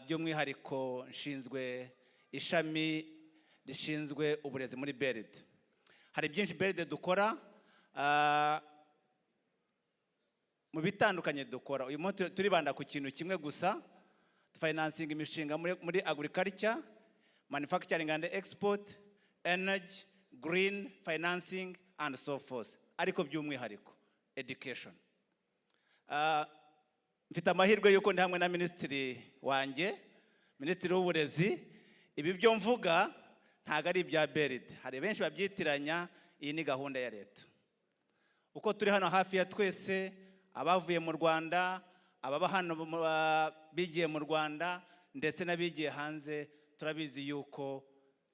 by'umwihariko nshinzwe ishami rishinzwe uburezi muri BERD. Hari byinshi BERD dukora mu bitandukanye dukora. Uyu munsi turibanda ku kintu kimwe gusa, financing imishinga muri agriculture, manufacturing and export, energy, green financing and so forth. Ariko by'umwihariko education. Mfite amahirwe yuko ndi hamwe na minisitiri wanjye, minisitiri w'uburezi. Ibi byo mvuga ntago ari ibya BERD. Hari benshi babyitiranya, iyi ni gahunda ya leta. Uko turi hano hafi ya twese, abavuye mu Rwanda, ababa hano bigiye mu Rwanda ndetse n'abigiye hanze, turabizi yuko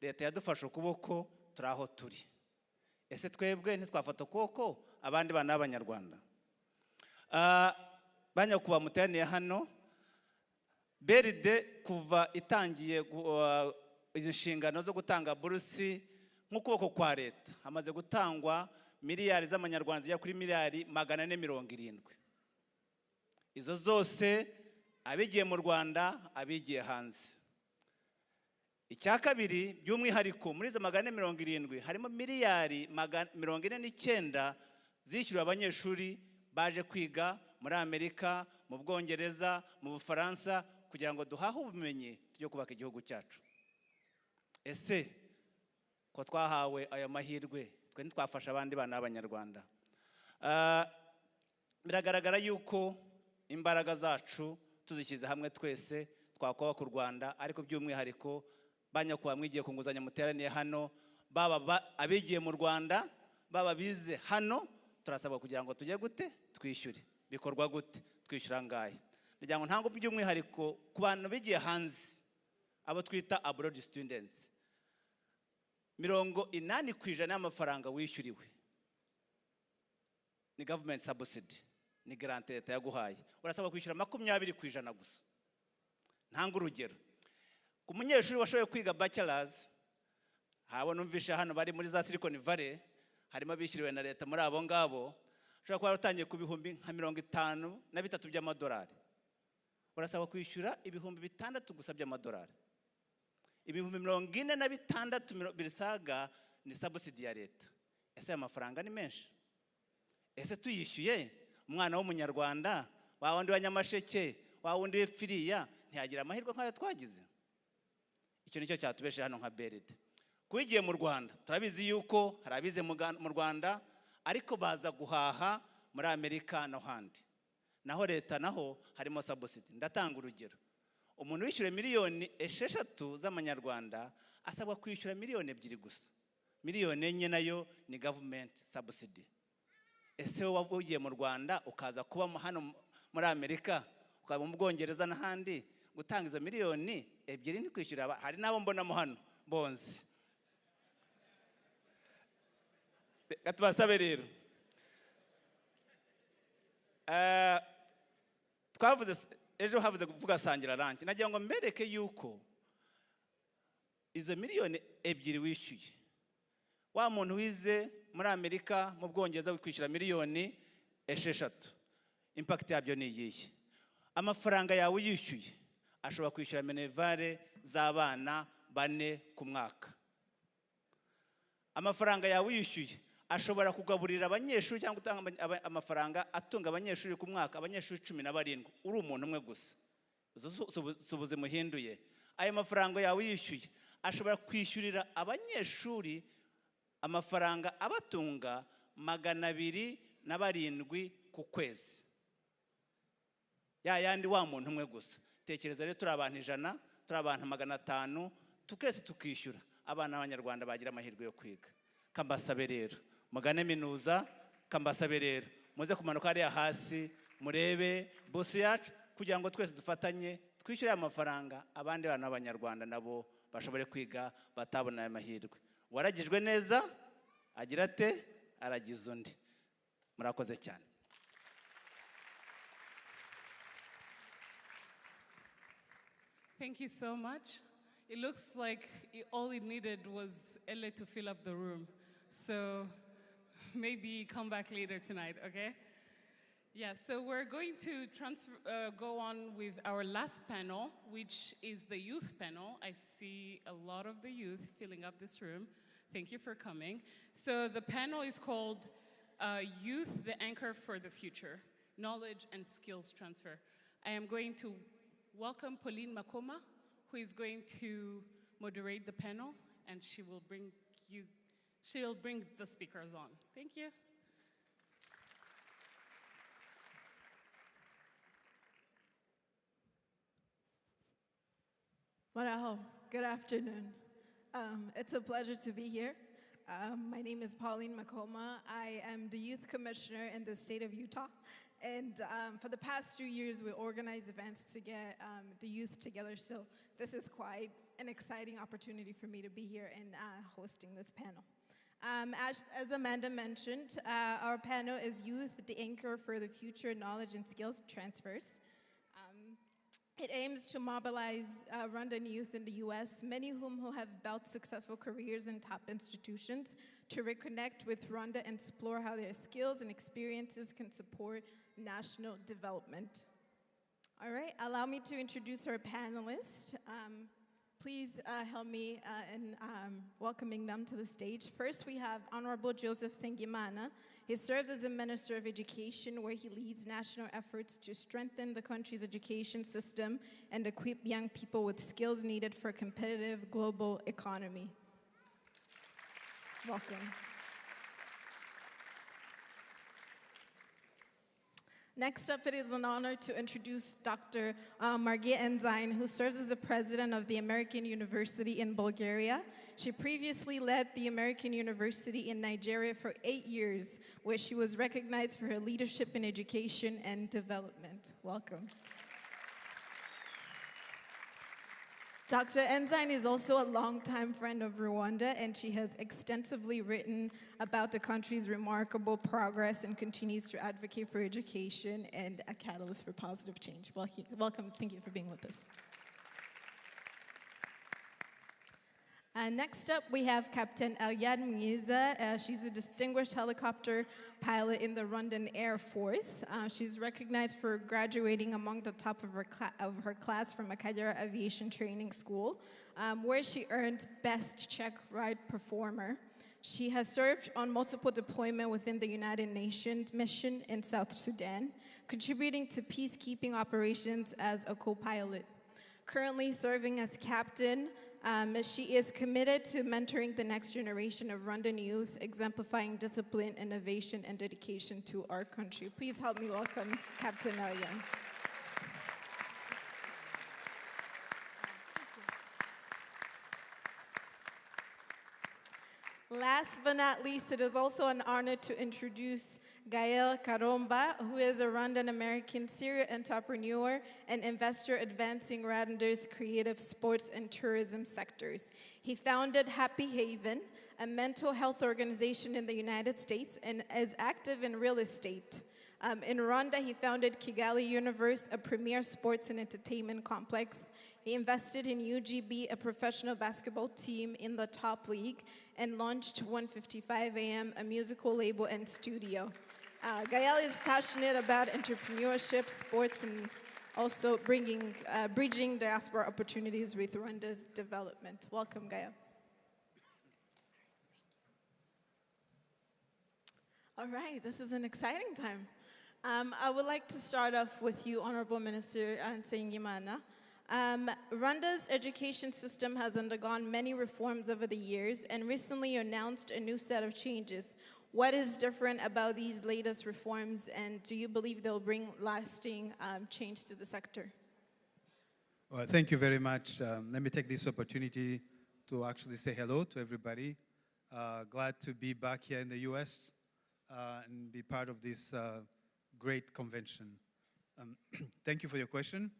leta yadufashe ukuboko turi aho turi. Ese twebwe ntitwafata ukuboko abandi bana b'Abanyarwanda? Banyakuba muteraniye hano, BERD kuva itangiye inshingano zo gutanga burusi nk'ukuboko kwa leta, hamaze gutangwa miliyari z'amanyarwanda zijya kuri miliyari 470. Izo zose abigiye mu Rwanda, abigiye hanze. Icya kabiri, by'umwihariko muri izo 470 harimo miliyari 49 zishyura abanyeshuri baje kwiga muri Amerika, mu Bwongereza, mu Bufaransa, kugira ngo duhahe ubumenyi tujye kubaka igihugu cyacu. Ese ko twahawe aya mahirwe, twe ntitwafasha abandi bana b'Abanyarwanda? Biragaragara yuko imbaraga zacu tuzishyize hamwe twese twakubaka u Rwanda. Ariko by'umwihariko banyakuba mwigiye ku nguzanyo muteraniye hano, baba abigiye mu Rwanda, baba bize hano, turasabwa kugira ngo tujye gute twishyure. Bikorwa gute? Twishyura ngahe? Ndagira ngo ntango by'umwihariko ku bantu bigiye hanze, abo twita abroad students, 80% y'amafaranga wishyuriwe ni government subsidy, ni grant leta yaguhaye. Urasabwa kwishyura 20% gusa. Ntanga urugero, ku munyeshuri washoboye kwiga bachelors, habo numvisha hano bari muri za Silicon Valley, harimo bishyuriwe na leta. Muri abo ngabo ushobora kuba utangiye ku bihumbi nka 53 by'amadolari. Urasabwa kwishyura ibihumbi 6 gusa by'amadolari. Ibihumbi 46 bisaga ni subsidy ya leta. Ese amafaranga ni menshi? Ese tuyishyuye umwana w'umunyarwanda, wa wundi wa Nyamasheke, wa wundi w'Epfiriya, ntiyagira amahirwe nk'ayo twagize? Icyo nicyo cyatubeshe hano nka BERD. Kugiye mu Rwanda, turabizi yuko hari abize mu Rwanda ariko baza guhaha muri Amerika no handi. Naho leta naho harimo subsidy. Ndatanga urugero. Umuntu wishyure miliyoni 6 z'amanyarwanda asabwa kwishyura miliyoni 2 gusa. Miliyoni 4 nayo ni government subsidy. Ese wowe wavuye mu Rwanda ukaza kuba hano muri Amerika, ukaba mu Bwongereza n'ahandi, gutanga izo miliyoni 2 ni kwishyura? Hari nabo mbonamo hano bonzi. Katubasabe rero, twavuze ejo havuze kuvuga sangira ranki. Nagira ngo mbereke yuko izo miliyoni 2 wishyuye, wa muntu wize muri Amerika, mu Bwongereza wikwishyura miliyoni 6, impact yabyo ni iyihe? Amafaranga yawe yishyuye ashobora kwishyura minervare z'abana 4 ku mwaka. Amafaranga yawe yishyuye ashobora kugaburira abanyeshuri cyangwa gutanga amafaranga atunga abanyeshuri ku mwaka, abanyeshuri 17 uri umuntu umwe gusa. Subuze muhinduye. Ayo mafaranga yawe yishyuye ashobora kwishyurira abanyeshuri amafaranga abatunga 207 ku kwezi. Ya yandi wa muntu umwe gusa. Tekereza rero turi abantu 100, turi abantu 500, tukese tukishyura abana b'Abanyarwanda bagira amahirwe yo kwiga. Kambasabe rero mugane minuza, kambasabe rero muze kumanuka hariya hasi murebe bosi yacu, kugira ngo twese dufatanye twishyure amafaranga abandi bana b'Abanyarwanda nabo bashobore kwiga batabona amahirwe. Waragijwe neza agira ate aragize undi. Murakoze cyane. Thank you so much. It looks like all it needed was Ele to fill up the room. So maybe come back later tonight, okay? Yeah, so we're going to go on with our last panel, which is the youth panel. I see a lot of the youth filling up this room. Thank you for coming. So the panel is called Youth, the Anchor for the Future, Knowledge and Skills Transfer. I am going to welcome Pauline Makoma, who is going to moderate the panel, and she'll bring the speakers on. Thank you. Wow, good afternoon. It's a pleasure to be here. My name is Pauline Makoma. I am the youth commissioner in the state of Utah. And for the past 2 years, we organize events to get the youth together. So this is quite an exciting opportunity for me to be here and hosting this panel. As Amanda mentioned, our panel is Youth, the Anchor for the Future, Knowledge and Skills Transfers. It aims to mobilize Rwandan youth in the US, many who have built successful careers in top institutions, to reconnect with Rwanda and explore how their skills and experiences can support national development. All right, allow me to introduce our panelists. Please help me in welcoming them to the stage. First, we have Honorable Joseph Sengimana. He serves as the Minister of Education, where he leads national efforts to strengthen the country's education system and equip young people with skills needed for a competitive global economy. Welcome. Next up, it is an honor to introduce Dr. Margia Enzain, who serves as the president of the American University in Bulgaria. She previously led the American University in Nigeria for 8 years, where she was recognized for her leadership in education and development. Welcome. Dr. Enzain is also a longtime friend of Rwanda, and she has extensively written about the country's remarkable progress and continues to advocate for education and a catalyst for positive change. Welcome, thank you for being with us. Next up, we have Captain Eliad Mwiza. She's a distinguished helicopter pilot in the Rwandan Air Force. She's recognized for graduating among the top of her class from Akagera Aviation Training School, where she earned Best Czech Ride Performer. She has served on multiple deployments within the United Nations mission in South Sudan, contributing to peacekeeping operations as a co-pilot. Currently serving as captain, she is committed to mentoring the next generation of Rwandan youth, exemplifying discipline, innovation, and dedication to our country. Please help me welcome Captain Eliad. Last but not least, it is also an honor to introduce Gael Karomba, who is a Rwandan-American serial entrepreneur and investor advancing Rwanda's creative, sports, and tourism sectors. He founded Happy Haven, a mental health organization in the United States, and is active in real estate. In Rwanda, he founded Kigali Universe, a premier sports and entertainment complex. He invested in UGB, a professional basketball team in the top league, and launched 155 AM, a musical label and studio. Gael is passionate about entrepreneurship, sports, and also bridging diaspora opportunities with Rwanda's development. Welcome, Gael. All right, this is an exciting time. I would like to start off with you, Honorable Minister Nsengimana. Rwanda's education system has undergone many reforms over the years and recently announced a new set of changes. What is different about these latest reforms, and do you believe they'll bring lasting change to the sector? Well, thank you very much. Let me take this opportunity to actually say hello to everybody. Glad to be back here in the US and be part of this great convention. Thank you for your question.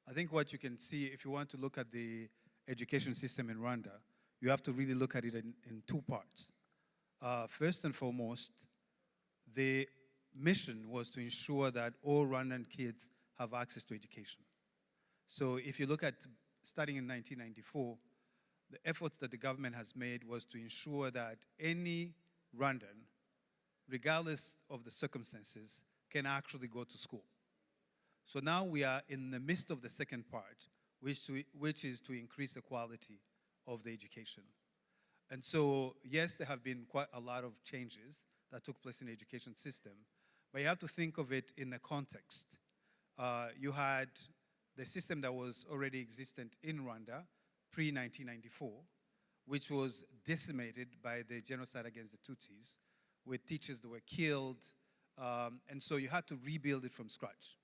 I think what you can see, if you want to look at the education system in Rwanda, you have to really look at it in two parts. First and foremost, the mission was to ensure that all Rwandan kids have access to education. So if you look at starting in 1994, the efforts that the government has made was to ensure that any Rwandan, regardless of the circumstances, can actually go to school. So now we are in the midst of the second part, which is to increase the quality of the education. And so, yes, there have been quite a lot of changes that took place in the education system, but you have to think of it in a context. You had the system that was already existent in Rwanda pre-1994, which was decimated by the genocide against the Tutsis, with teachers that were killed, and so you had to rebuild it from scratch.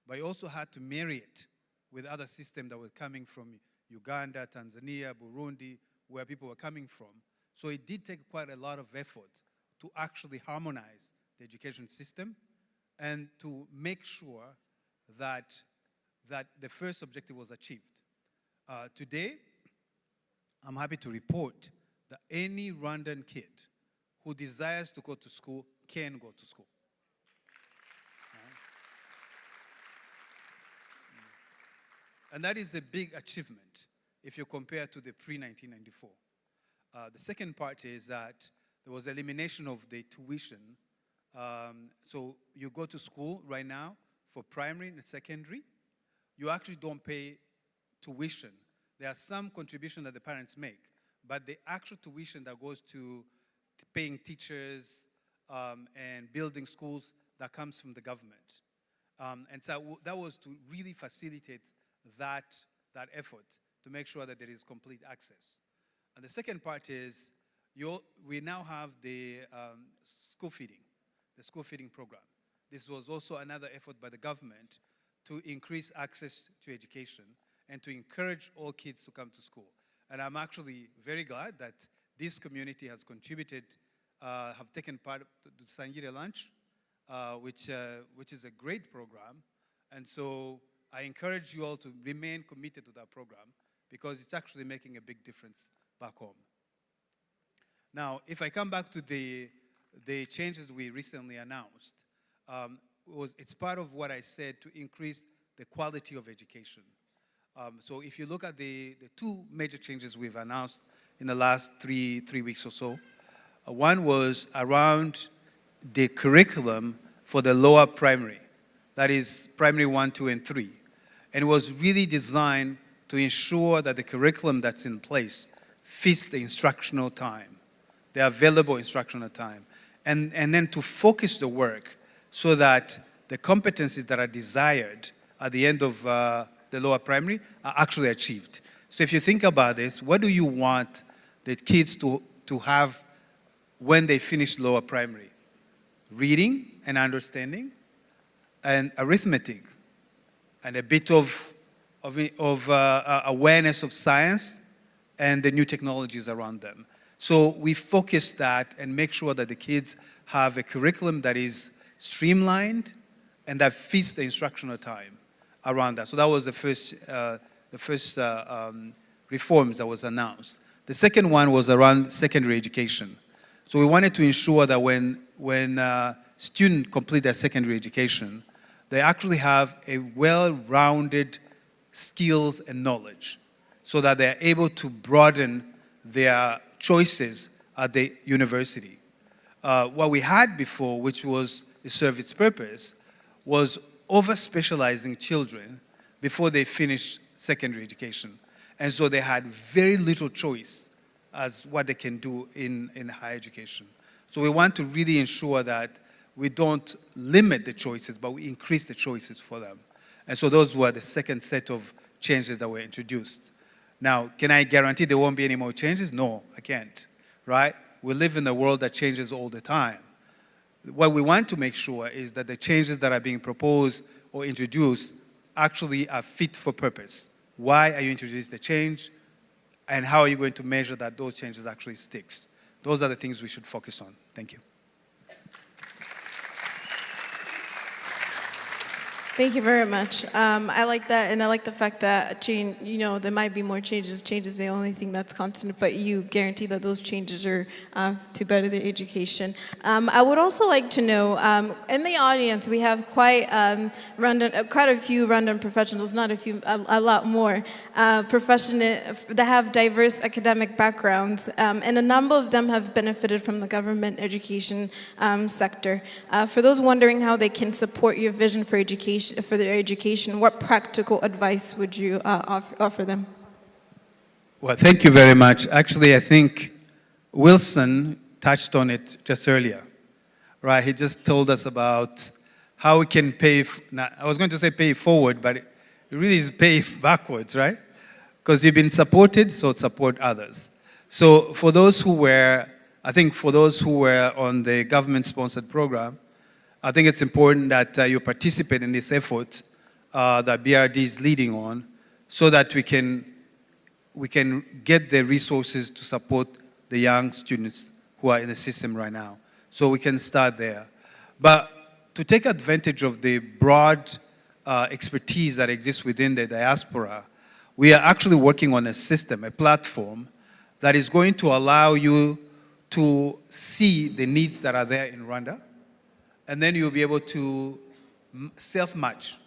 But you also had to marry it with other systems that were coming from Uganda, Tanzania, Burundi, where people were coming from. So it did take quite a lot of effort to actually harmonize the education system and to make sure that the first objective was achieved. Today, I'm happy to report that any Rwandan kid who desires to go to school can go to school. And that is a big achievement if you compare to the pre-1994. The second part is that there was elimination of the tuition. So you go to school right now for primary and secondary, you actually don't pay tuition. There are some contributions that the parents make, but the actual tuition that goes to paying teachers and building schools, that comes from the government. And so that was to really facilitate that effort to make sure that there is complete access. And the second part is we now have the school feeding program. This was also another effort by the government to increase access to education and to encourage all kids to come to school. And I'm actually very glad that this community has contributed, have taken part to the Sangire Lunch, which is a great program. And so I encourage you all to remain committed to that program because it's actually making a big difference back home. Now, if I come back to the changes we recently announced, it's part of what I said to increase the quality of education. So if you look at the two major changes we've announced in the last three weeks or so, one was around the curriculum for the lower primary, that is primary 1, 2, and 3. And it was really designed to ensure that the curriculum that's in place fits the instructional time, the available instructional time, and then to focus the work so that the competencies that are desired at the end of the lower primary are actually achieved. So if you think about this, what do you want the kids to have when they finish lower primary? Reading and understanding, and arithmetic, and a bit of awareness of science and the new technologies around them. So we focus that and make sure that the kids have a curriculum that is streamlined and that fits the instructional time around that. So that was the first reforms that was announced. The second one was around secondary education. So we wanted to ensure that when students complete their secondary education, they actually have a well-rounded skills and knowledge so that they're able to broaden their choices at the university. What we had before, which was to serve its purpose, was over-specializing children before they finish secondary education. And so they had very little choice as what they can do in higher education. So we want to really ensure that we don't limit the choices, but we increase the choices for them. And so those were the second set of changes that were introduced. Now, can I guarantee there won't be any more changes? No, I can't, right? We live in a world that changes all the time. What we want to make sure is that the changes that are being proposed or introduced actually are fit for purpose. Why are you introducing the change? And how are you going to measure that those changes actually sticks? Those are the things we should focus on. Thank you. Thank you very much. I like that, and I like the fact that change. There might be more changes. Change is the only thing that's constant, but you guarantee that those changes are to better their education. I would also like to know, in the audience, we have quite a few Rwandan professionals, not a few, a lot more professional that have diverse academic backgrounds, and a number of them have benefited from the government education sector. For those wondering how they can support your vision for education. For their education, what practical advice would you offer them? Well, thank you very much. Actually, I think Wilson touched on it just earlier, right? He just told us about how we can pay, I was going to say pay forward, but it really is pay backwards, right? Because you've been supported, so support others. So for those who were, I think for those who were on the government-sponsored program, I think it's important that you participate in this effort that BRD is leading on so that we can get the resources to support the young students who are in the system right now. So we can start there. But to take advantage of the broad expertise that exists within the diaspora, we are actually working on a system, a platform, that is going to allow you to see the needs that are there in Rwanda, and then you'll be able to self-match,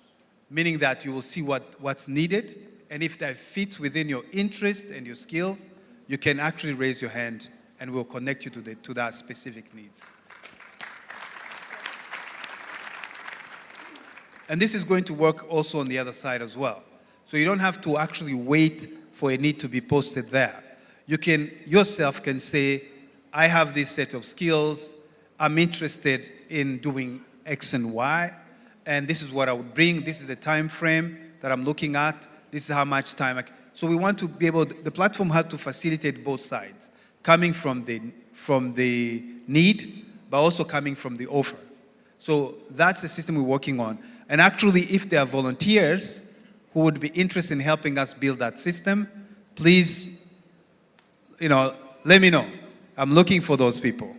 meaning that you will see what's needed, and if that fits within your interest and your skills, you can actually raise your hand and we'll connect you to that specific needs. And this is going to work also on the other side as well. So you don't have to actually wait for a need to be posted there. You can, yourself can say, I have this set of skills, I'm interested in doing X and Y, and this is what I would bring, this is the time frame that I'm looking at, this is how much time so we want to be able, the platform has to facilitate both sides, coming from the need, but also coming from the offer. So that's the system we're working on. And actually, if there are volunteers who would be interested in helping us build that system, please, let me know. I'm looking for those people.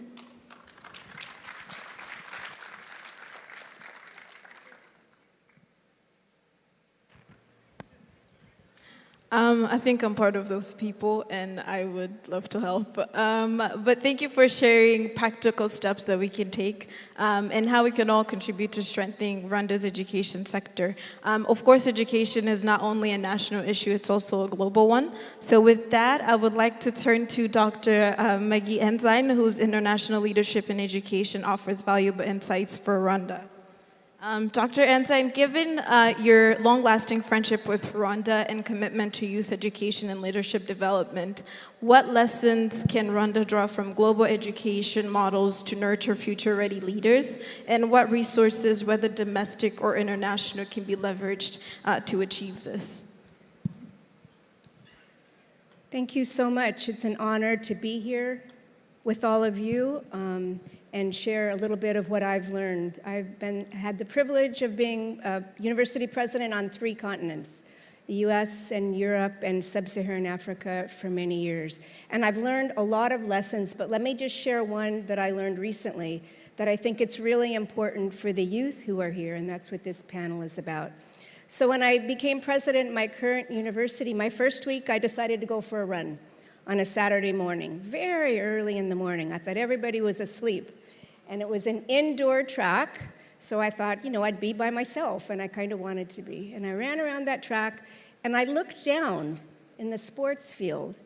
I think I'm part of those people, and I would love to help. But thank you for sharing practical steps that we can take and how we can all contribute to strengthening Rwanda's education sector. Of course, education is not only a national issue, it's also a global one. So with that, I would like to turn to Dr. Maggie Ensign, whose International Leadership in Education offers valuable insights for Rwanda. Dr. Ensign, given your long-lasting friendship with Rwanda and commitment to youth education and leadership development, what lessons can Rwanda draw from global education models to nurture future-ready leaders? And what resources, whether domestic or international, can be leveraged to achieve this? Thank you so much. It's an honor to be here with all of you. And share a little bit of what I've learned. I've had the privilege of being a university president on 3 continents, the US and Europe and Sub-Saharan Africa for many years. And I've learned a lot of lessons, but let me just share one that I learned recently that I think it's really important for the youth who are here, and that's what this panel is about. So when I became president at my current university, my first week, I decided to go for a run on a Saturday morning, very early in the morning. I thought everybody was asleep. And it was an indoor track, so I thought, I'd be by myself, and I kind of wanted to be. And I ran around that track, and I looked down in the sports field,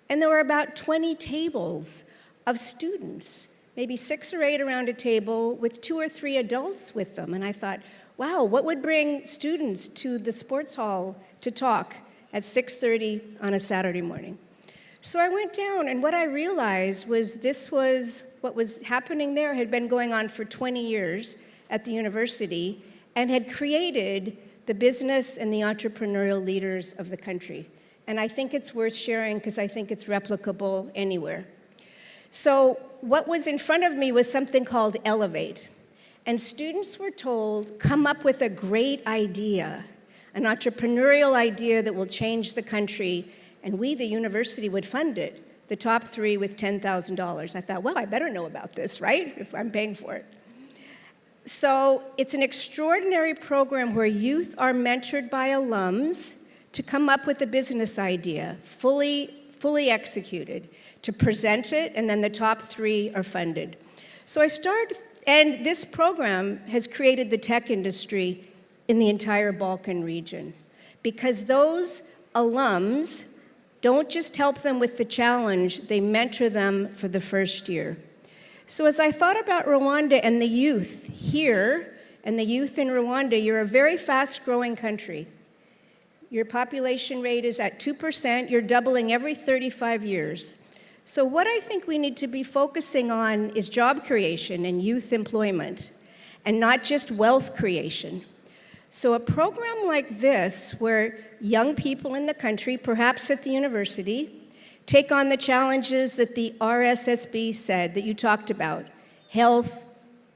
and there were about 20 tables of students, maybe 6 or 8 around a table with 2 or 3 adults with them. And I thought, wow, what would bring students to the sports hall to talk at 6:30 on a Saturday morning? So I went down, and what I realized was what was happening there had been going on for 20 years at the university and had created the business and the entrepreneurial leaders of the country. And I think it's worth sharing because I think it's replicable anywhere. So what was in front of me was something called Elevate. And students were told, come up with a great idea, an entrepreneurial idea that will change the country, and we, the university, would fund it, the top 3 with $10,000. I thought, well, I better know about this, right, if I'm paying for it. So it's an extraordinary program where youth are mentored by alums to come up with a business idea, fully executed, to present it, and then the top 3 are funded. So I started, and this program has created the tech industry in the entire Balkan region, because those alums don't just help them with the challenge, they mentor them for the first year. So as I thought about Rwanda and the youth here, and the youth in Rwanda, you're a very fast-growing country. Your population rate is at 2%, you're doubling every 35 years. So what I think we need to be focusing on is job creation and youth employment, and not just wealth creation. So a program like this, where young people in the country, perhaps at the university, take on the challenges that the RSSB said that you talked about: health,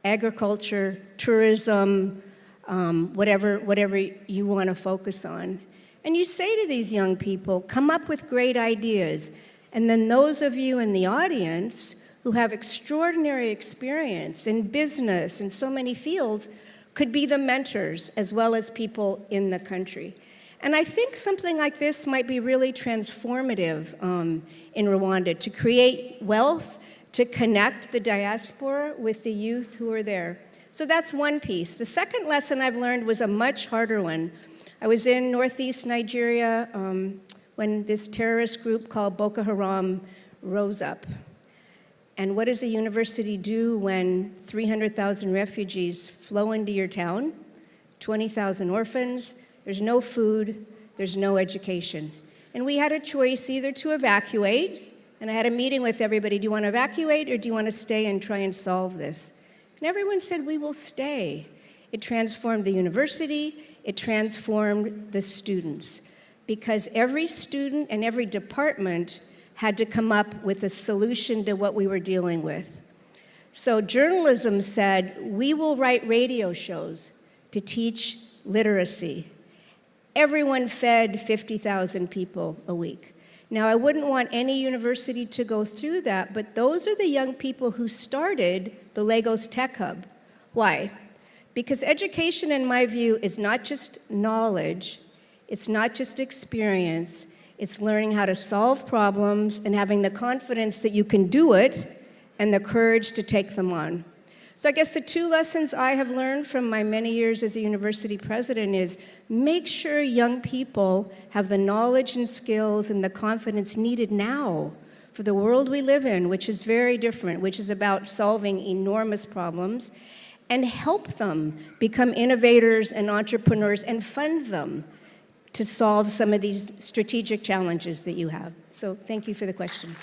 agriculture, tourism, whatever you want to focus on. And you say to these young people, come up with great ideas. And then those of you in the audience who have extraordinary experience in business and so many fields could be the mentors as well as people in the country. And I think something like this might be really transformative in Rwanda, to create wealth, to connect the diaspora with the youth who are there. So that's one piece. The second lesson I've learned was a much harder one. I was in northeast Nigeria when this terrorist group called Boko Haram rose up. And what does a university do when 300,000 refugees flow into your town, 20,000 orphans, there's no food, there's no education? And we had a choice either to evacuate, and I had a meeting with everybody, do you want to evacuate or do you want to stay and try and solve this? And everyone said, we will stay. It transformed the university, it transformed the students, because every student and every department had to come up with a solution to what we were dealing with. So journalism said, we will write radio shows to teach literacy. Everyone fed 50,000 people a week. Now, I wouldn't want any university to go through that, but those are the young people who started the Lagos Tech Hub. Why? Because education, in my view, is not just knowledge, it's not just experience, it's learning how to solve problems and having the confidence that you can do it and the courage to take them on. So I guess the 2 lessons I have learned from my many years as a university president is make sure young people have the knowledge and skills and the confidence needed now for the world we live in, which is very different, which is about solving enormous problems, and help them become innovators and entrepreneurs and fund them to solve some of these strategic challenges that you have. So thank you for the question.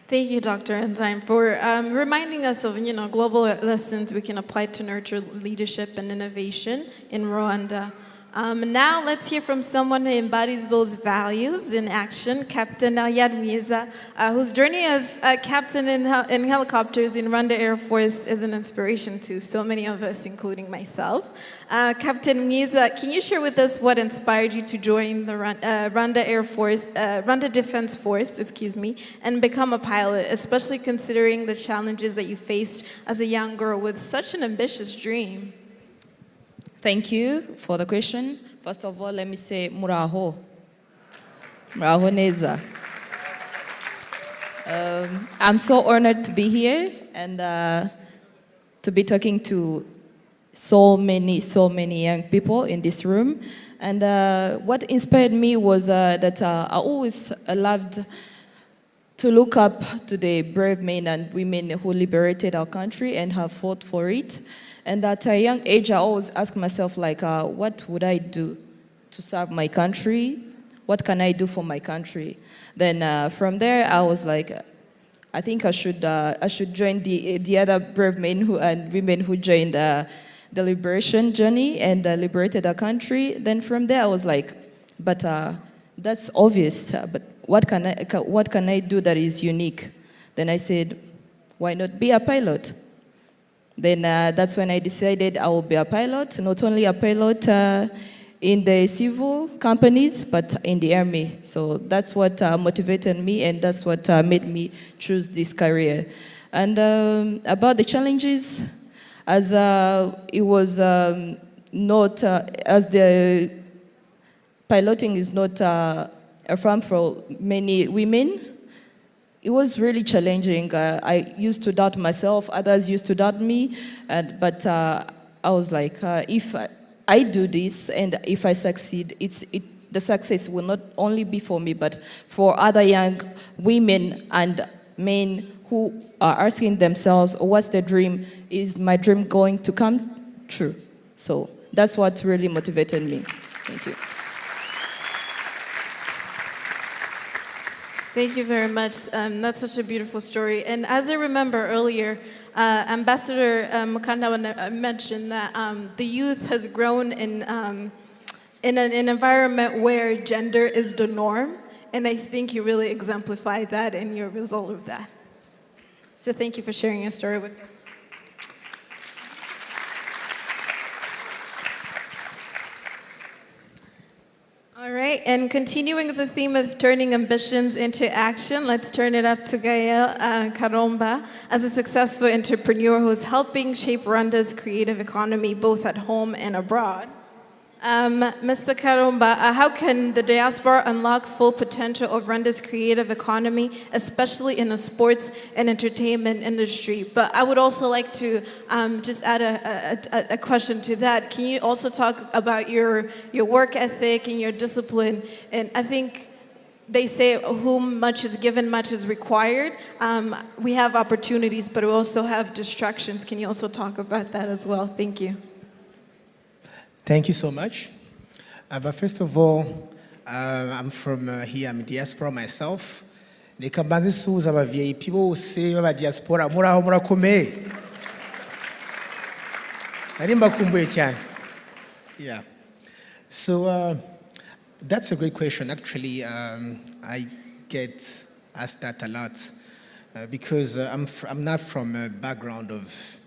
Thank you, Dr. Enzyme, for reminding us of global lessons we can apply to nurture leadership and innovation in Rwanda. Now let's hear from someone who embodies those values in action, Captain Yadmiza, whose journey as a captain in helicopters in Rwanda Air Force is an inspiration to so many of us, including myself. Captain Mwiza, can you share with us what inspired you to join the Rwanda Defense Force, and become a pilot, especially considering the challenges that you faced as a young girl with such an ambitious dream? Thank you for the question. First of all, let me say muraho. Muraho neza. I'm so honored to be here and to be talking to so many young people in this room. And what inspired me was that I always loved to look up to the brave men and women who liberated our country and have fought for it. And at a young age, I always ask myself, like, what would I do to serve my country? What can I do for my country? Then from there, I was like, I think I should join the other brave men and women who joined the liberation journey and liberated our country. Then from there, I was like, but that's obvious. But what can I do that is unique? Then I said, why not be a pilot? Then that's when I decided I will be a pilot, not only a pilot in the civil companies, but in the army. So that's what motivated me, and that's what made me choose this career. And about the challenges, as it was not, as the piloting is not a farm for many women, it was really challenging. I used to doubt myself, others used to doubt me, but I was like, if I do this and if I succeed, the success will not only be for me, but for other young women and men who are asking themselves, what's the dream? Is my dream going to come true? So that's what really motivated me. Thank you. Thank you very much. That's such a beautiful story. And as I remember earlier, Ambassador Mukanda mentioned that the youth has grown in an environment where gender is the norm. And I think you really exemplify that in your result of that. So thank you for sharing your story with us. All right, and continuing the theme of turning ambitions into action, let's turn it up to Gael Karomba as a successful entrepreneur who's helping shape Rwanda's creative economy both at home and abroad. Mr. Karomba, how can the diaspora unlock full potential of Rwanda's creative economy, especially in the sports and entertainment industry? But I would also like to just add a question to that. Can you also talk about your work ethic and your discipline? And I think they say whom much is given, much is required. We have opportunities, but we also have distractions. Can you also talk about that as well? Thank you. Thank you so much. But first of all, I'm from here, I'm Diaspora myself. Nikambanzi suza ba VIP people say ba Diaspora muraho murakomeye. Narimba kumbuye cyane. Yeah. So that's a great question. Actually, I get asked that a lot because I'm not from a background of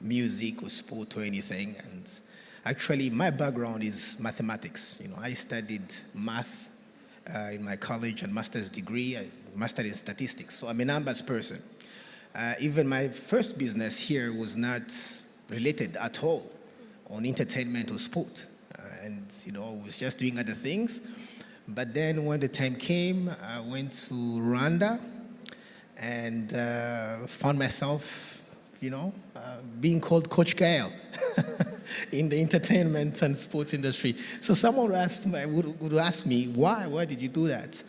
music or sport or anything, and actually, my background is mathematics. You know, I studied math in my college and master's degree. I mastered in statistics, so I'm a numbers person. Even my first business here was not related at all on entertainment or sport, and you know, I was just doing other things. But then, when the time came, I went to Rwanda and found myself, you know, being called Coach Gael. In the entertainment and sports industry. So someone would ask me, why did you do that?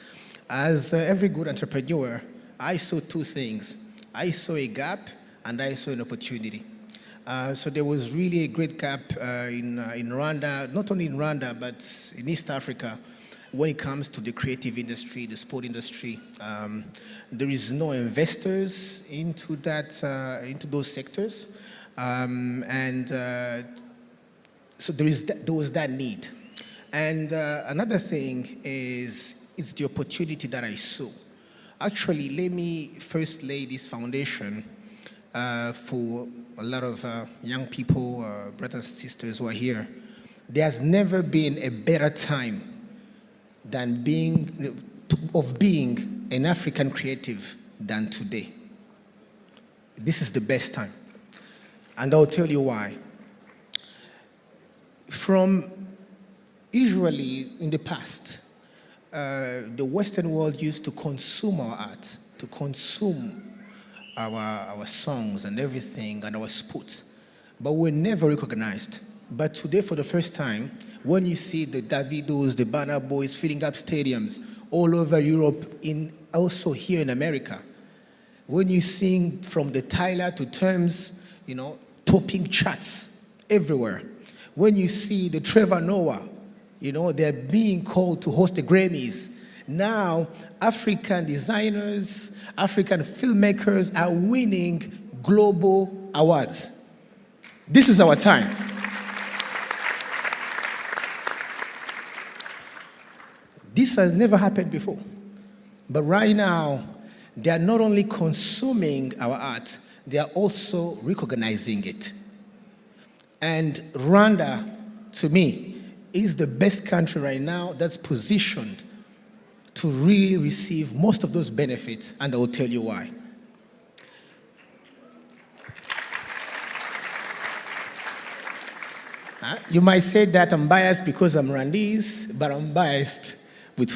As every good entrepreneur, I saw two things. I saw a gap and I saw an opportunity. So there was really a great gap in Rwanda, not only in Rwanda, but in East Africa, when it comes to the creative industry, the sport industry. There is no investors into those sectors. So there was that need. And another thing is, it's the opportunity that I saw. Actually, let me first lay this foundation for a lot of young people, brothers and sisters who are here. There's never been a better time than being an African creative than today. This is the best time. And I'll tell you why. From usually in the past, the Western world used to consume our art, to consume our songs and everything and our sports, but we're never recognized. But today, for the first time, when you see the Davidos, the Banner Boys filling up stadiums all over Europe, also here in America, when you sing from the Tyler to Terms, you know, topping charts everywhere. When you see the Trevor Noah, you know, they're being called to host the Grammys. Now, African designers, African filmmakers are winning global awards. This is our time. This has never happened before. But right now, they are not only consuming our art, they are also recognizing it. And Rwanda, to me, is the best country right now that's positioned to really receive most of those benefits, and I will tell you why. You might say that I'm biased because I'm Rwandese, but I'm biased with,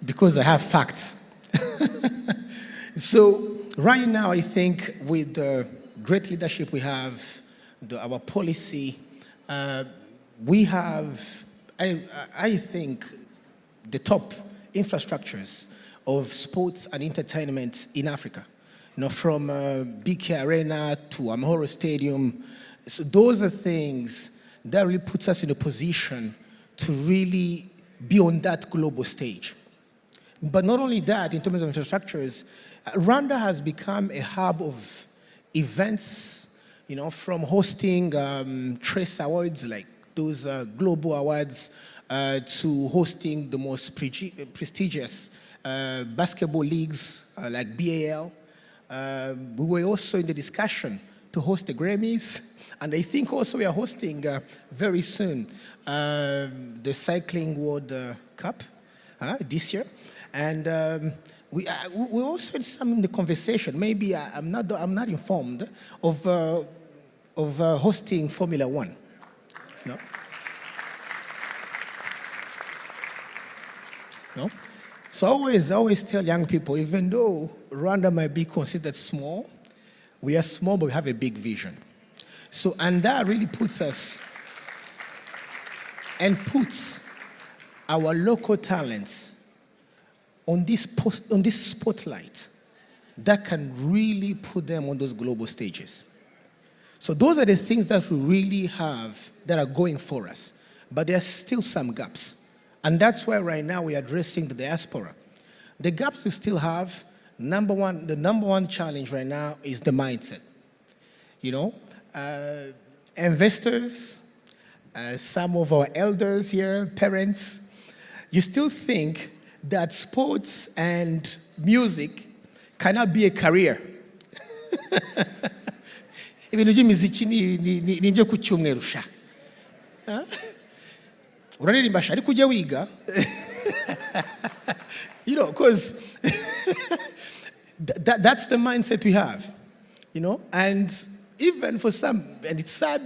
because I have facts. So right now, I think with the great leadership we have, our policy, we have, I think, the top infrastructures of sports and entertainment in Africa. From BK Arena to Amahoro Stadium. So those are things that really puts us in a position to really be on that global stage. But not only that, in terms of infrastructures, Rwanda has become a hub of events, from hosting Trace Awards, like those global awards, to hosting the most prestigious basketball leagues like BAL. We were also in the discussion to host the Grammys. And I think also we are hosting very soon the Cycling World Cup this year. And we also had some in the conversation. Maybe I'm not informed of hosting Formula One. No? So I always tell young people, even though Rwanda might be considered small, we are small, but we have a big vision. So, and that really puts us and puts our local talents on this spotlight that can really put them on those global stages. So those are the things that we really have that are going for us. But there are still some gaps. And that's why right now we're addressing the diaspora. The gaps we still have, the number one challenge right now is the mindset. Investors, some of our elders here, parents, you still think that sports and music cannot be a career. Ibintu by'imiziki ni byo ku cyumweru sha. Uraririmba sha ariko ujye wiga. Because that's the mindset we have. And even for some, and it's sad,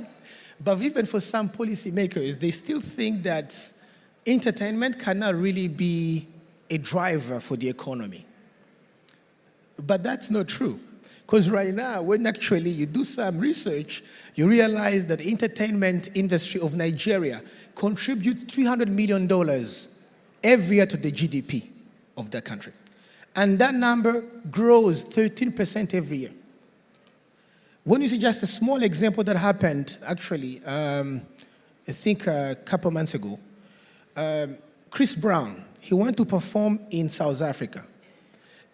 but even for some policymakers, they still think that entertainment cannot really be a driver for the economy. But that's not true. Because right now, when actually you do some research, you realize that the entertainment industry of Nigeria contributes $300 million every year to the GDP of that country. And that number grows 13% every year. When you see just a small example that happened, actually, I think a couple months ago, Chris Brown, he went to perform in South Africa.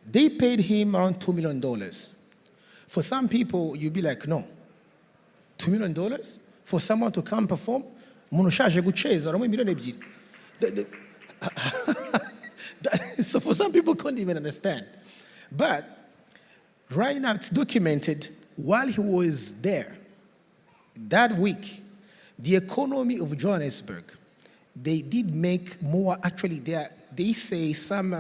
They paid him around $2 million. For some people, you'd be like, no, $2 million? For someone to come perform? So for some people, can't even understand. But right now, it's documented. While he was there, that week, the economy of Johannesburg, they did make more. Actually, they say some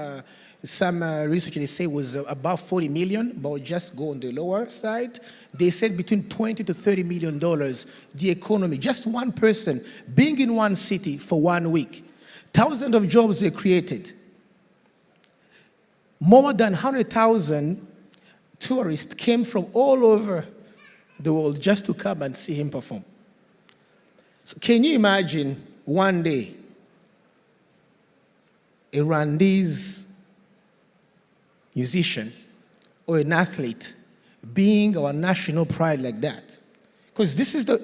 research they say was about 40 million, but just go on the lower side. They said between 20 to 30 million dollars. The economy, just one person being in one city for 1 week, thousands of jobs were created. More than 100,000 tourists came from all over the world just to come and see him perform. So can you imagine one day a Rwandese musician or an athlete being our national pride like that? Because this is the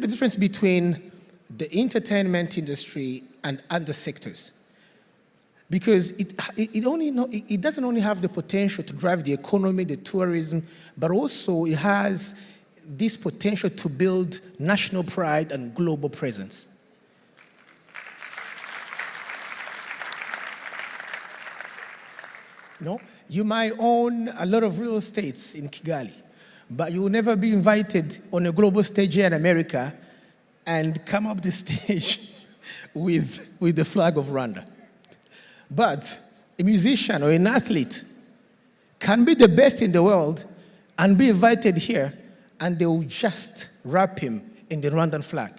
difference between the entertainment industry and other sectors. Because it doesn't only have the potential to drive the economy, the tourism, but also it has this potential to build national pride and global presence. You might own a lot of real estates in Kigali, but you will never be invited on a global stage here in America and come up the stage with the flag of Rwanda. But a musician or an athlete can be the best in the world and be invited here, and they will just wrap him in the Rwandan flag.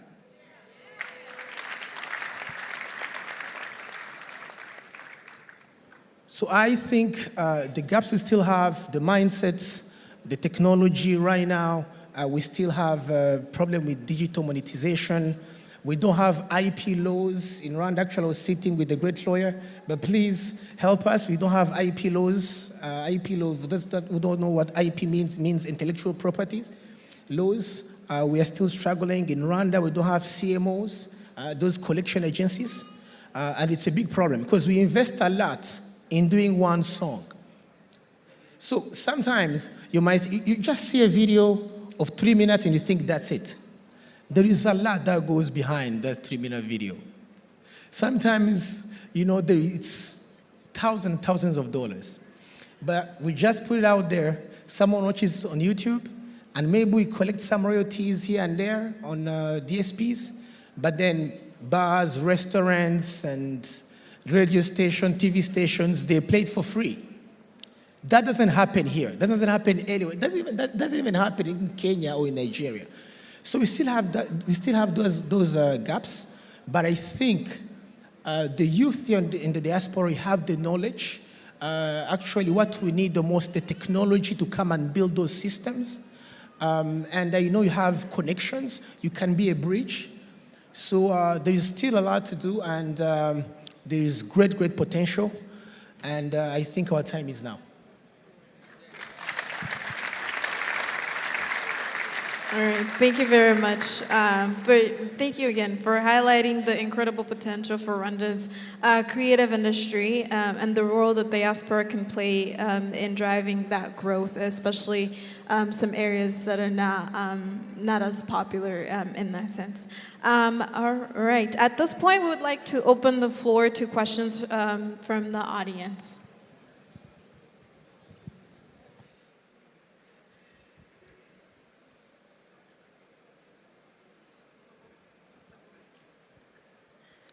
So I think the gaps we still have, the mindsets, the technology right now, we still have a problem with digital monetization. We don't have IP laws in Rwanda. Actually, I was sitting with a great lawyer, but please help us. We don't have IP laws. IP laws, we don't know what IP means intellectual property laws. We are still struggling. In Rwanda, we don't have CMOs, those collection agencies, and it's a big problem because we invest a lot in doing one song. So sometimes you just see a video of 3 minutes and you think that's it. There is a lot that goes behind that 3-minute video. Sometimes, it's thousands of dollars. But we just put it out there, someone watches on YouTube, and maybe we collect some royalties here and there on DSPs, but then bars, restaurants, and radio stations, TV stations, they play it for free. That doesn't happen here. That doesn't happen anywhere. That doesn't even happen in Kenya or in Nigeria. So we still have that. We still have those gaps. But I think the youth here in the diaspora have the knowledge. Actually, what we need the most, the technology to come and build those systems. And you have connections. You can be a bridge. So there is still a lot to do, and there is great potential. And I think our time is now. All right, thank you very much. Thank you again for highlighting the incredible potential for Rwanda's creative industry and the role that the diaspora can play in driving that growth, especially some areas that are not as popular in that sense. All right, at this point, we would like to open the floor to questions from the audience.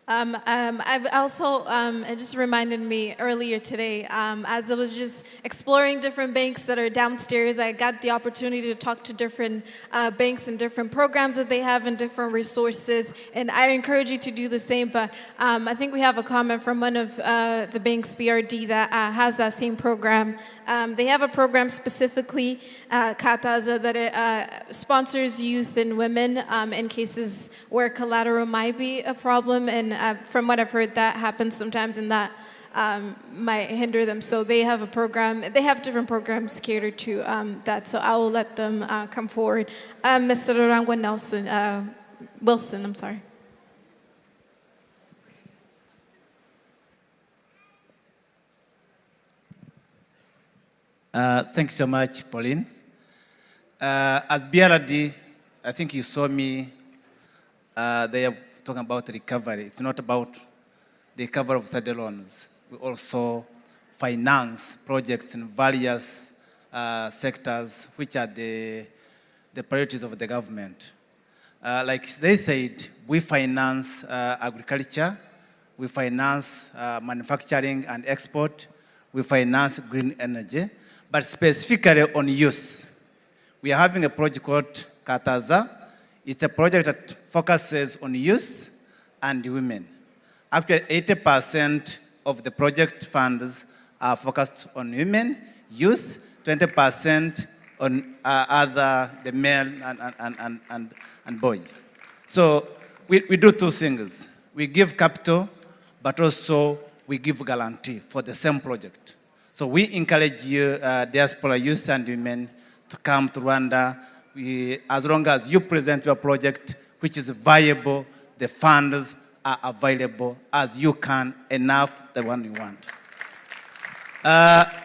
I've also, it just reminded me earlier today, as I was just exploring different banks that are downstairs, I got the opportunity to talk to different banks and different programs that they have and different resources, and I encourage you to do the same, but I think we have a comment from one of the banks, BRD, that has that same program. They have a program specifically, Kataza, that it sponsors youth and women in cases where collateral might be a problem, and from what I've heard, that happens sometimes, and that might hinder them. So they have a program. They have different programs catered to that. So I will let them come forward. Mr. Rangwa Wilson, I'm sorry. Thank you so much, Pauline. As BRD, I think you saw me, they are talking about recovery. It's not about the recovery of study loans. We also finance projects in various sectors, which are the priorities of the government. Like they said, we finance agriculture, we finance manufacturing and export, we finance green energy, but specifically on youth. We are having a project called Kataza. It's a project that focuses on youth and women. Actually, 80% of the project funds are focused on women, youth, 20% on the male and boys. So we do two things. We give capital, but also we give guarantee for the same project. So we encourage you, diaspora youth and women, to come to Rwanda. As long as you present your project, which is viable, the funds are available as you can, enough the one you want.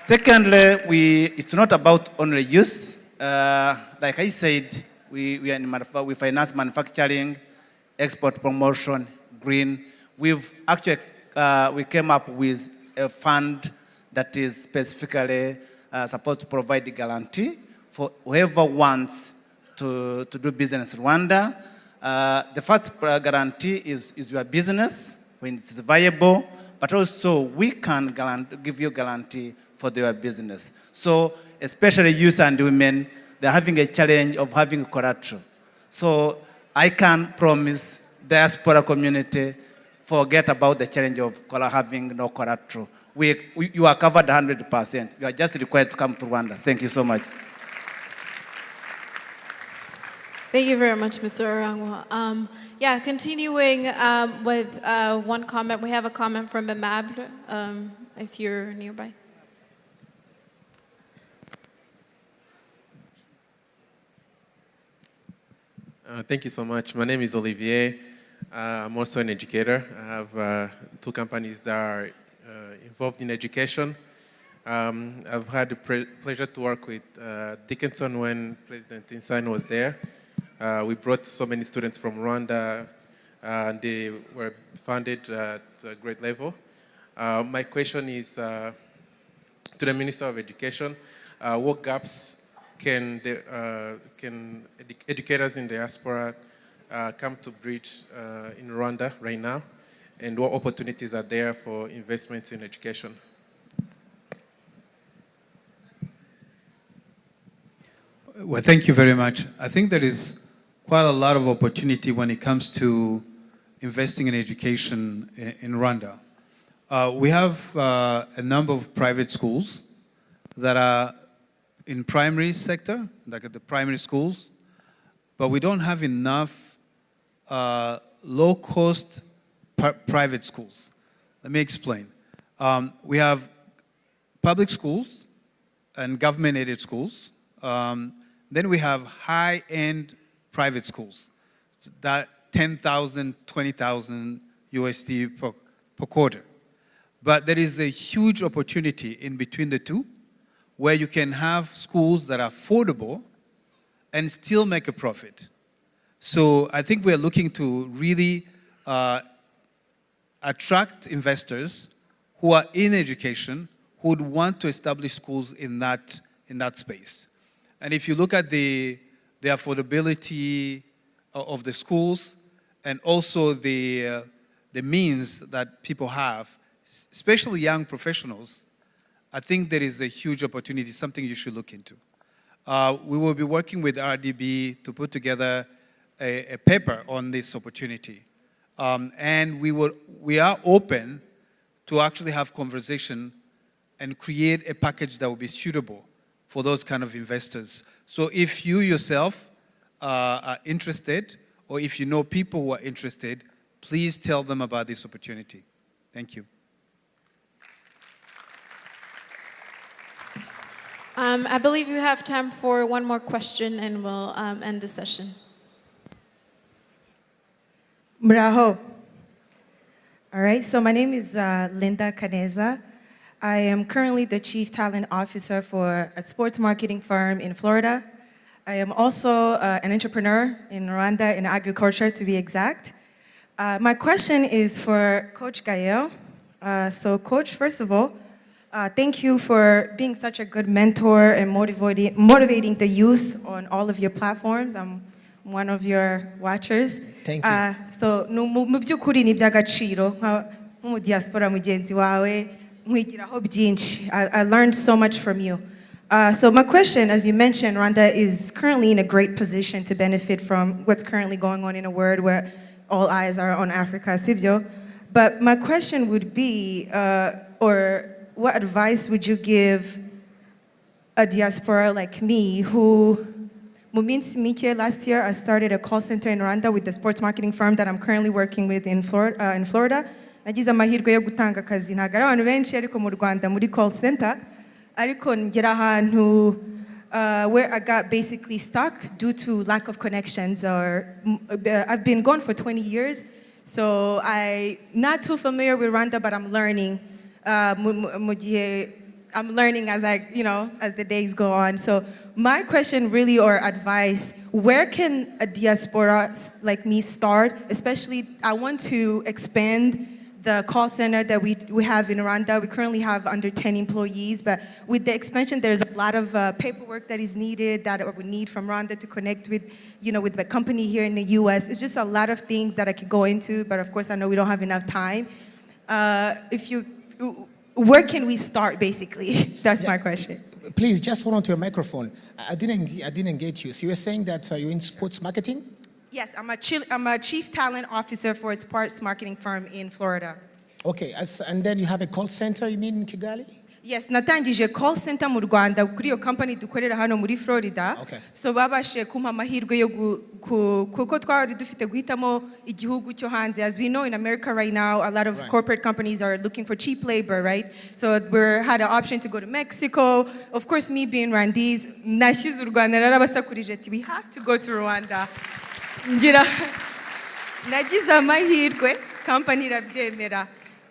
Secondly, it's not about only youth. Like I said, we finance manufacturing, export promotion, green. We've actually, we came up with a fund that is specifically supposed to provide the guarantee for whoever wants to do business in Rwanda. The first guarantee is your business when it's viable, but also we can give you guarantee for your business. So especially youth and women, they're having a challenge of having collateral. So I can promise diaspora community, forget about the challenge of having no collateral. You are covered 100%. You are just required to come to Rwanda. Thank you so much. Thank you very much, Mr. Orangwa. Yeah, continuing with one comment. We have a comment from Imable, if you're nearby. Thank you so much. My name is Olivier. I'm also an educator. I have 2 companies that are involved in education. I've had the pleasure to work with Dickinson when President Insane was there. We brought so many students from Rwanda, and they were funded at a great level. My question is to the Minister of Education, what gaps can educators in diaspora come to bridge in Rwanda right now, and what opportunities are there for investments in education? Well, thank you very much. I think there is quite a lot of opportunity when it comes to investing in education in Rwanda. We have a number of private schools that are in primary sector, like at the primary schools, but we don't have enough low-cost private schools. Let me explain. We have public schools and government-aided schools. Then we have high-end private schools, that 10,000, 20,000 USD per quarter. But there is a huge opportunity in between the two, where you can have schools that are affordable and still make a profit. So I think we're looking to really attract investors who are in education, who would want to establish schools in that space. And if you look at the affordability of the schools and also the means that people have, especially young professionals, I think there is a huge opportunity, something you should look into. We will be working with RDB to put together a paper on this opportunity. And we are open to actually have conversation and create a package that will be suitable for those kind of investors. So if you yourself are interested, or if you know people who are interested, please tell them about this opportunity. Thank you. I believe you have time for one more question and we'll end the session. Muraho. All right, so my name is Linda Caneza. I am currently the Chief Talent Officer for a sports marketing firm in Florida. I am also an entrepreneur in Rwanda in agriculture, to be exact. My question is for Coach Gael. So Coach, first of all, thank you for being such a good mentor and motivating the youth on all of your platforms. I'm one of your watchers. Thank you. So mu by'ukuri ni by'agaciro nka diaspora mugenzi wawe mwigiraho byinshi. I learned so much from you. So my question, as you mentioned, Rwanda is currently in a great position to benefit from what's currently going on in a world where all eyes are on Africa, Sibyo. But my question would be, or what advice would you give a diaspora like me who, last year I started a call center in Rwanda with the sports marketing firm that I'm currently working with in Florida. Nagize amahirwe yo gutanga akazi ntago ari abantu benshi ariko mu Rwanda muri call center ariko ngera ahantu where I got basically stuck due to lack of connections. Or I've been gone for 20 years, so I'm not too familiar with Rwanda, but I'm learning. I'm learning as as the days go on. So my question really, or advice, where can a diaspora like me start? Especially, I want to expand the call center that we have in Rwanda. We currently have under 10 employees, but with the expansion, there's a lot of paperwork that is needed that we need from Rwanda to connect with, with the company here in the US. It's just a lot of things that I could go into, but of course I know we don't have enough time. Where can we start, basically? That's my question. Please, just hold on to your microphone. I didn't get you. So you were saying that you're in sports marketing? Yes, I'm a chief talent officer for a sports marketing firm in Florida. Okay, and then you have a call center, you mean in Kigali? Yes, natangije call center mu Rwanda kuri iyo company dukorera hano muri Florida. Okay. So babashe kumpa amahirwe yo kuko twari dufite guhitamo igihugu cyo hanze. As we know in America right now, a lot of corporate companies are looking for cheap labor, right? So we had an option to go to Mexico. Of course, me being Rwandese, nashize u Rwanda narabasakurije ati we have to go to Rwanda. Ngira nagize amahirwe company irabyemera.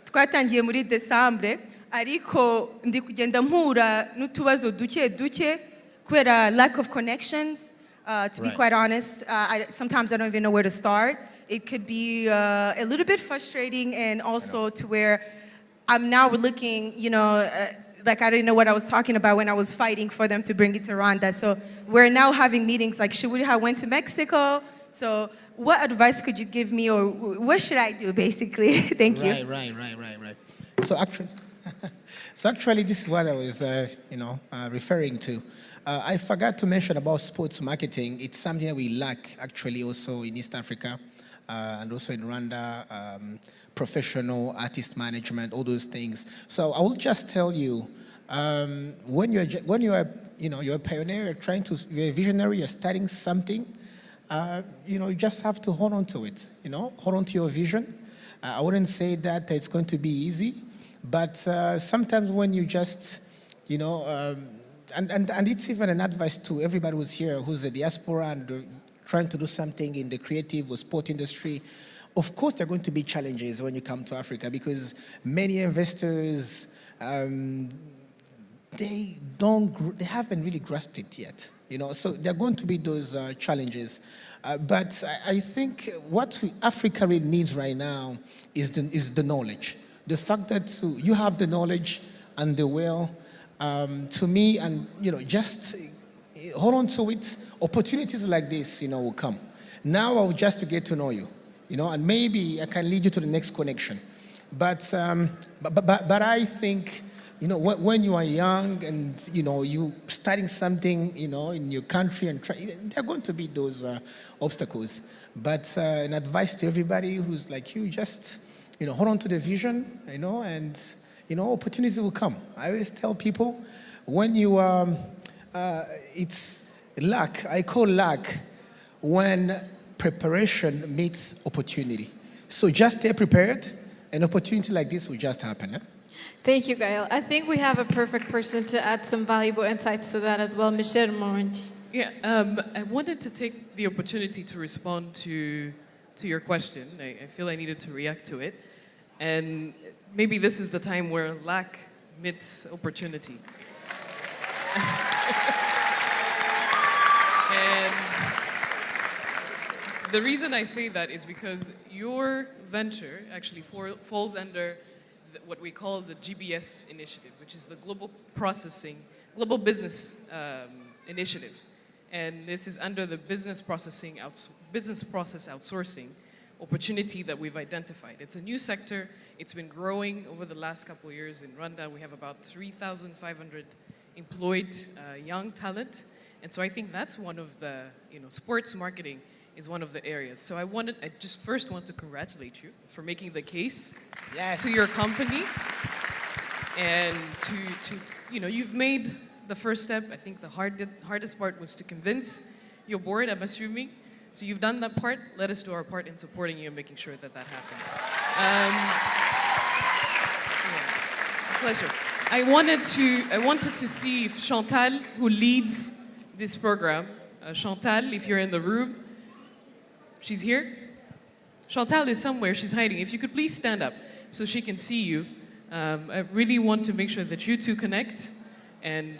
Twatangiye muri December. Ariko ndi kugenda mpura n'utubazo duke kubera lack of connections. To be quite honest, sometimes I don't even know where to start. It could be a little bit frustrating, and also to where I'm now looking, like I didn't know what I was talking about when I was fighting for them to bring it to Rwanda. So we're now having meetings like, should we have went to Mexico? So what advice could you give me, or what should I do, basically? Thank you. Right. So actually, this is what I was, referring to. I forgot to mention about sports marketing. It's something that we lack, actually, also in East Africa and also in Rwanda, professional artist management, all those things. So I will just tell you, when you are, you're a pioneer, you're a visionary, you're starting something, you just have to hold on to it. Hold on to your vision. I wouldn't say that it's going to be easy. But sometimes when you just, and it's even an advice to everybody who's here, who's a diaspora and trying to do something in the creative or sport industry. Of course, there are going to be challenges when you come to Africa because many investors, they haven't really grasped it yet. So there are going to be those challenges. But I think what Africa really needs right now is the knowledge. The fact that you have the knowledge and the will, to me, and just hold on to it. Opportunities like this, will come. Now I'll just to get to know you, and maybe I can lead you to the next connection. But I think, when you are young and you starting something, in your country, and there are going to be those obstacles. But an advice to everybody who's like you, just hold on to the vision, and, opportunities will come. I always tell people, when you, it's luck. I call luck when preparation meets opportunity. So just stay prepared, an opportunity like this will just happen. Thank you, Gael. I think we have a perfect person to add some valuable insights to that as well, Michelle Moranti. Yeah, I wanted to take the opportunity to respond to your question. I feel I needed to react to it. And maybe this is the time where lack meets opportunity. And the reason I say that is because your venture actually falls under what we call the GBS initiative, which is the Global Business Initiative. And this is under the business process outsourcing opportunity that we've identified. It's a new sector. It's been growing over the last couple of years in Rwanda. We have about 3,500 employed young talent. And so I think that's one of the, sports marketing is one of the areas. So I just first want to congratulate you for making the case to your company. And you've made the first step. I think the hardest part was to convince your board, I'm assuming. So you've done that part. Let us do our part in supporting you and making sure that happens. Pleasure. I wanted to see if Chantal, who leads this program, Chantal, if you're in the room, she's here. Chantal is somewhere. She's hiding. If you could please stand up so she can see you. I really want to make sure that you two connect, and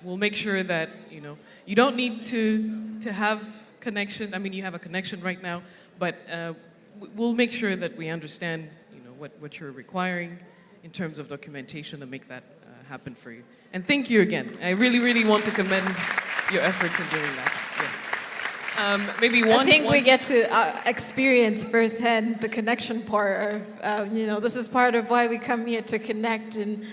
we'll make sure that you don't need to have connection. I mean, you have a connection right now, but we'll make sure that we understand, what you're requiring in terms of documentation to make that happen for you. And thank you again. I really, really want to commend your efforts in doing that. Yes. Maybe one. I think we get to experience firsthand the connection part of, this is part of why we come here to connect and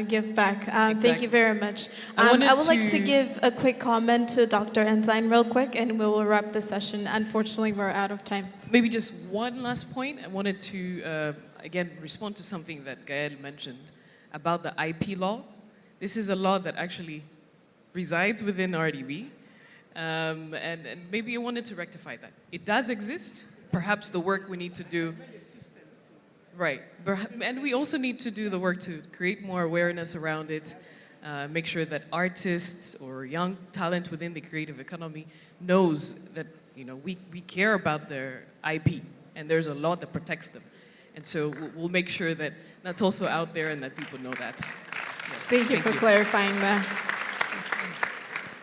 give back. Thank you very much. I would like to give a quick comment to Dr. Ensign real quick, and we will wrap the session. Unfortunately, we're out of time. Maybe just one last point. I wanted to, again, respond to something that Gael mentioned about the IP law. This is a law that actually resides within RDB. And maybe I wanted to rectify that. It does exist. Perhaps the work we need to do, right? And we also need to do the work to create more awareness around it, make sure that artists or young talent within the creative economy knows that we care about their IP, and there's a law that protects them. And so we'll make sure that that's also out there and that people know that. Yes. Thank you for clarifying that.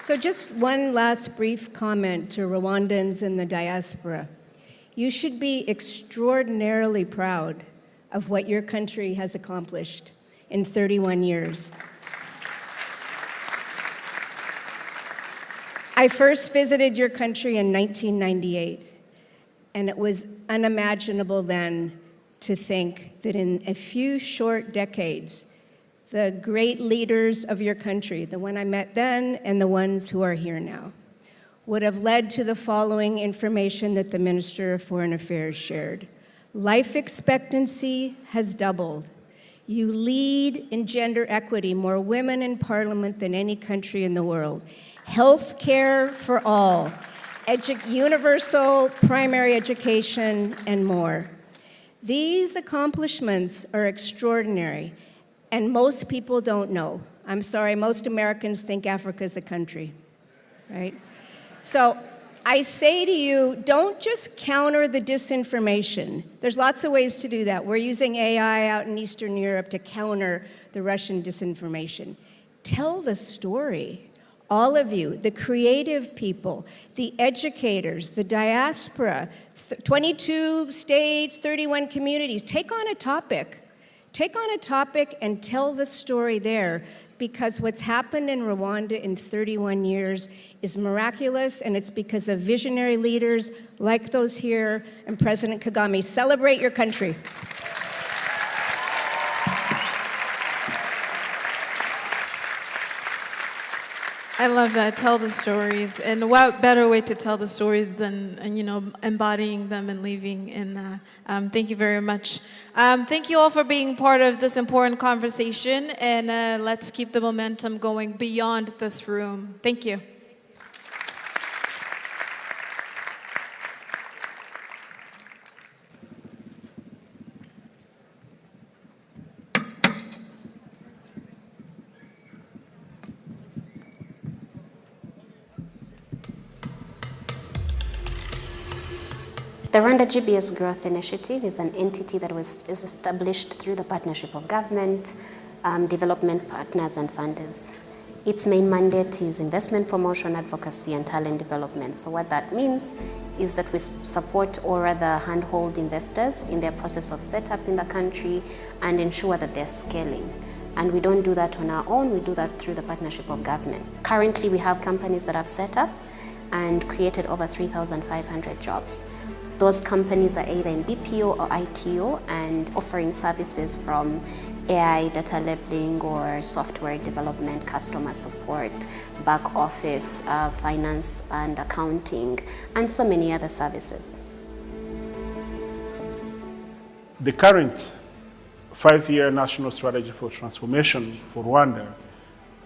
So just one last brief comment to Rwandans in the diaspora. You should be extraordinarily proud of what your country has accomplished in 31 years. I first visited your country in 1998, and it was unimaginable then to think that in a few short decades, the great leaders of your country, the one I met then and the ones who are here now, would have led to the following information that the Minister of Foreign Affairs shared. Life expectancy has doubled. You lead in gender equity, more women in parliament than any country in the world. Health care for all, universal primary education, and more. These accomplishments are extraordinary. And most people don't know. I'm sorry, most Americans think Africa is a country, right? So I say to you, don't just counter the disinformation. There's lots of ways to do that. We're using AI out in Eastern Europe to counter the Russian disinformation. Tell the story. All of you, the creative people, the educators, the diaspora, 22 states, 31 communities, take on a topic. Take on a topic and tell the story there, because what's happened in Rwanda in 31 years is miraculous, and it's because of visionary leaders like those here and President Kagame. Celebrate your country. I love that. Tell the stories. And what better way to tell the stories than, embodying them and leaving in that. Thank you very much. Thank you all for being part of this important conversation. And let's keep the momentum going beyond this room. Thank you. The Rwanda GBS Growth Initiative is an entity that is established through the partnership of government, development partners, and funders. Its main mandate is investment promotion, advocacy, and talent development. So what that means is that we support or rather handhold investors in their process of setup in the country and ensure that they're scaling. And we don't do that on our own, we do that through the partnership of government. Currently, we have companies that have set up and created over 3,500 jobs. Those companies are either in BPO or ITO and offering services from AI, data labeling, or software development, customer support, back office, finance and accounting, and so many other services. The current 5-year national strategy for transformation for Rwanda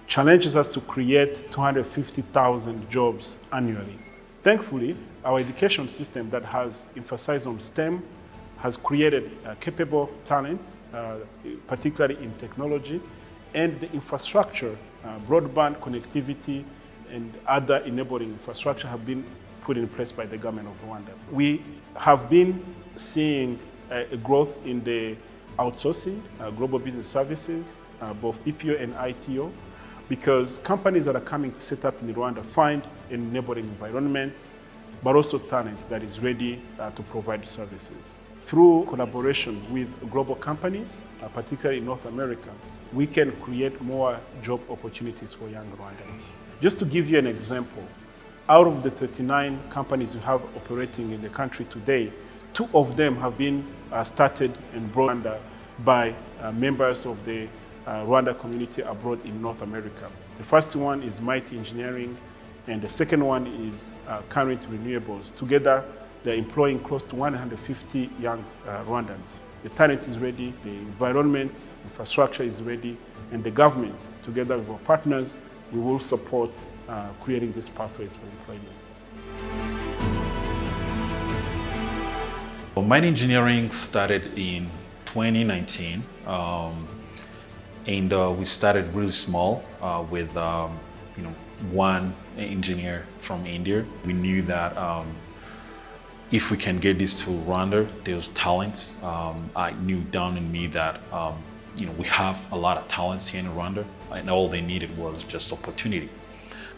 challenges us to create 250,000 jobs annually. Thankfully, our education system that has emphasized on STEM has created capable talent, particularly in technology, and the infrastructure, broadband connectivity, and other enabling infrastructure have been put in place by the government of Rwanda. We have been seeing a growth in the outsourcing, global business services, both BPO and ITO, because companies that are coming to set up in Rwanda find an enabling environment, but also talent that is ready to provide services. through collaboration with global companies, particularly in North America, we can create more job opportunities for young Rwandans. Just to give you an example, out of the 39 companies we have operating in the country today, 2 of them have been started and brought under by members of the Rwanda community abroad in North America. The first one is Mighty Engineering, and the second one is Current Renewables. Together, they're employing close to 150 young Rwandans. The talent is ready, the environment, infrastructure is ready, and the government, together with our partners, we will support creating these pathways for employment. Well, mine engineering started in 2019, and we started really small with one engineer from India. We knew that if we can get this to Rwanda, there's talents. I knew down in me that we have a lot of talents here in Rwanda, and all they needed was just opportunity.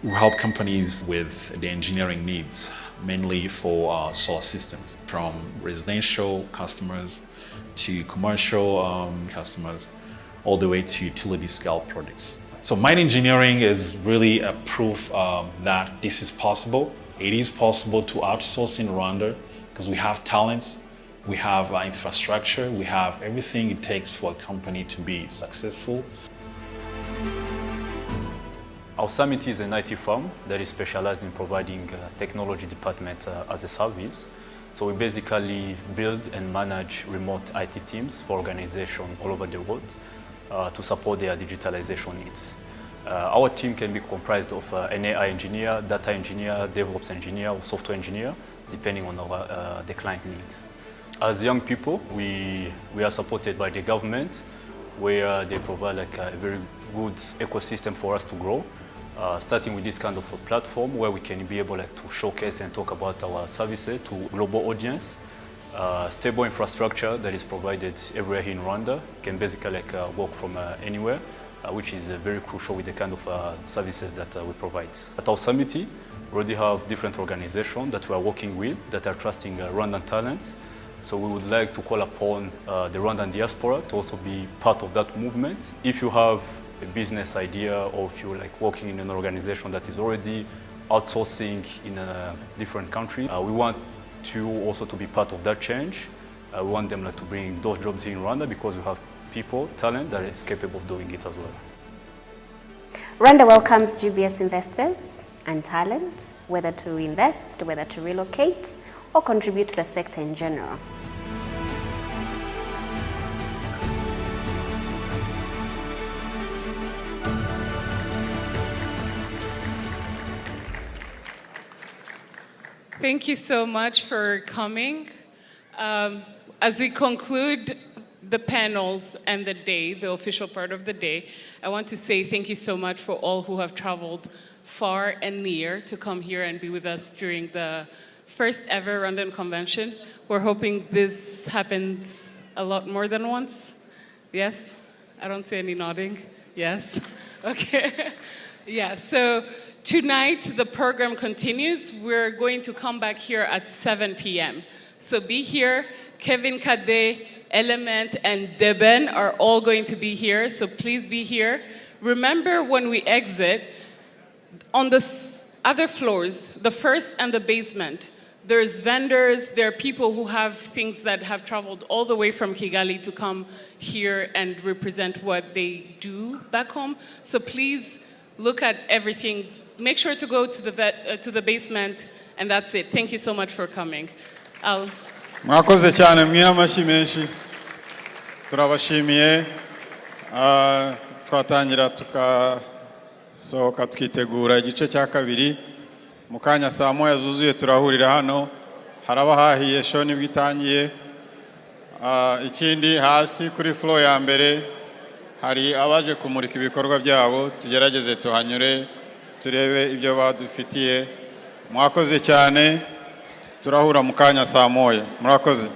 We help companies with the engineering needs, mainly for solar systems, from residential customers to commercial customers, all the way to utility scale projects. So mine engineering is really a proof that this is possible. It is possible to outsource in Rwanda because we have talents, we have infrastructure, we have everything it takes for a company to be successful. Our summit is an IT firm that is specialized in providing technology department as a service. So we basically build and manage remote IT teams for organizations all over the world to support their digitalization needs. Our team can be comprised of an AI engineer, data engineer, DevOps engineer, or software engineer, depending on the client needs. As young people, we are supported by the government, where they provide a very good ecosystem for us to grow. Starting with this kind of a platform where we can be able to showcase and talk about our services to global audience. Stable infrastructure that is provided everywhere here in Rwanda, can basically work from anywhere, which is very crucial with the kind of services that we provide. At our summit, we already have different organizations that we are working with that are trusting Rwandan talents. So we would like to call upon the Rwandan diaspora to also be part of that movement. If you have a business idea, or if you're working in an organization that is already outsourcing in a different country, we want you also to be part of that change. We want them to bring those jobs here in Rwanda because we have people, talent that is capable of doing it as well. Rwanda welcomes GBS investors and talent, whether to invest, whether to relocate, or contribute to the sector in general. Thank you so much for coming. As we conclude the panels and the day, the official part of the day, I want to say thank you so much for all who have traveled far and near to come here and be with us during the first ever Rwandan convention. We're hoping this happens a lot more than once. Yes? I don't see any nodding. Yes? Okay. Yeah, so tonight the program continues. We're going to come back here at 7 p.m. So be here. Kevin Kade, Element, and Deben are all going to be here, so please be here. Remember, when we exit, on the other floors, the first and the basement, there's vendors, there are people who have things that have traveled all the way from Kigali to come here and represent what they do back home. So please look at everything. Make sure to go to the basement, and that's it. Thank you so much for coming. Mwakoze cyane mwiyamashi menshi. Turabashimiye. Twatangira tukasohoka twitegura igice cya kabiri. Mukanya saa moya zuzuye turahurira hano. Haraba hahiye show nibwo itangiye. Ikindi hasi kuri floor ya mbere hari abaje kumurika ibikorwa byabo. Tugerageze tuhanyure turebe ibyo badufitiye. Mwakoze cyane. Turahura mukanya saa moya. Murakoze.